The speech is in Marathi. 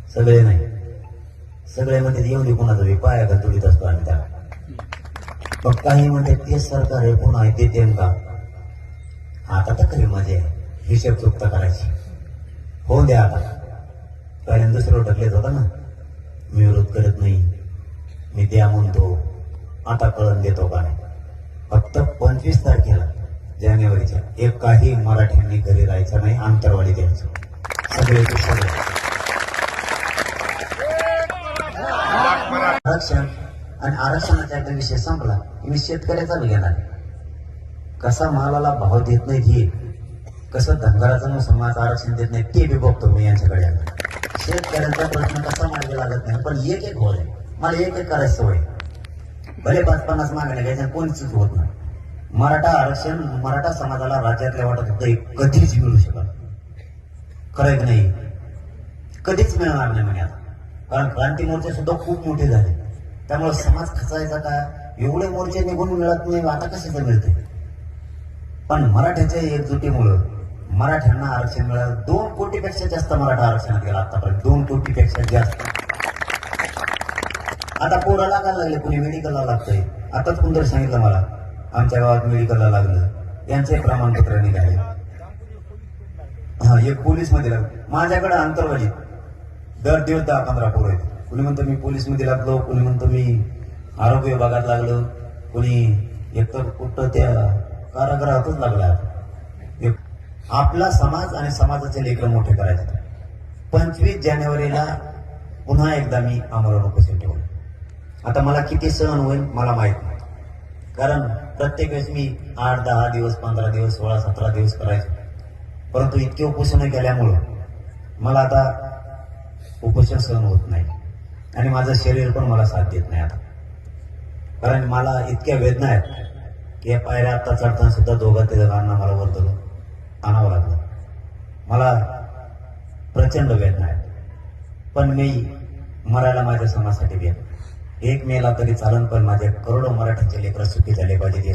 सगळे नाही, सगळे म्हणते येऊन दे कोणाचा बी पाया का तुडीत असतो आम्ही त्याला. मग काही म्हणते तेच सरकार आहे पुन्हा देते का. आता तर खरी मजा आहे, हिशेब चुकता करायची. होऊन द्या आता. पहिल्यांदा दुसरं ढकलेत होता ना, मी विरोध करत नाही, मी द्या म्हणतो, आता कळून देतो का नाही. फक्त 25 तारखेला जानेवारीच्या एकाही मराठ्यांनी घरी राहायचं नाही, आंतरवाडी द्यायचं सगळे. आरक्षण आणि आरक्षणाचा एकदा विषय संपला की मी शेतकऱ्याचा घेणार. कसा मालाला भाव देत नाही हे, कसं धनगराचं मुसलमानाचं आरक्षण देत नाही ते बी बघतो मी यांच्याकडे. शेतकऱ्यांचा प्रश्न कसा मार्गी लागत नाही, पण एक एक होय, मला एक एक करायचं सवय. भले 5-50 मागण्या घ्यायच्या, कोणीच होत नाही. मराठा आरक्षण मराठा समाजाला राज्यातल्या वाटत होतं कधीच मिळू शकत, खरंच नाही, कधीच मिळणार नाही म्हणे. आता कारण क्रांती मोर्चे सुद्धा खूप मोठे झाले, त्यामुळे समाज खचायचा का, एवढे मोर्चे निघून मिळत नाही, आता कशाचं मिळते. पण मराठ्याच्या एकजुटीमुळं मराठ्यांना आरक्षण मिळालं. 2 कोटीपेक्षा जास्त मराठा आरक्षणात गेला आतापर्यंत, 2 कोटीपेक्षा जास्त. आता पोरं लागायला लागले, कुणी मेडिकलला लागतंय. आताच कोणतरी सांगितलं मला, आमच्या गावात मेडिकलला लागलं, यांचे प्रमाणपत्र निघाले. हा, एक पोलीस मध्ये लागलं. माझ्याकडे आंतरवाली दर दिवस 10-15 पोरं आहेत. कुणी म्हणतं मी पोलीस मध्ये लागलो, कुणी म्हणतं मी आरोग्य विभागात लागलो, कुणी एकतर कुठं त्या कारागृहातच लागला. आपला समाज आणि समाजाचे लेकरं मोठे करायचे. 25 जानेवारीला पुन्हा एकदा मी आमरण उपोषण ठेवलं. आता मला किती सहन होईल मला माहित नाही, कारण प्रत्येक वेळेस मी 8-10 दिवस, 15 दिवस, 16-17 दिवस करायचो. परंतु इतके उपोषण केल्यामुळं मला आता उपोषण सहन होत नाही आणि माझं शरीर पण मला साथ देत नाही आता. कारण मला इतक्या वेदना आहेत की या पायऱ्या आता चढताना सुद्धा 2-3 जणांना मला वर धरून आणावं लागलं. मला प्रचंड वेदना आहेत, पण मी मरायला माझ्या समाजासाठी गेलो. 1 मेला तरी चालन, पण माझे करोडो मराठ्यांचे लेकरं सुखी झाले पाहिजे.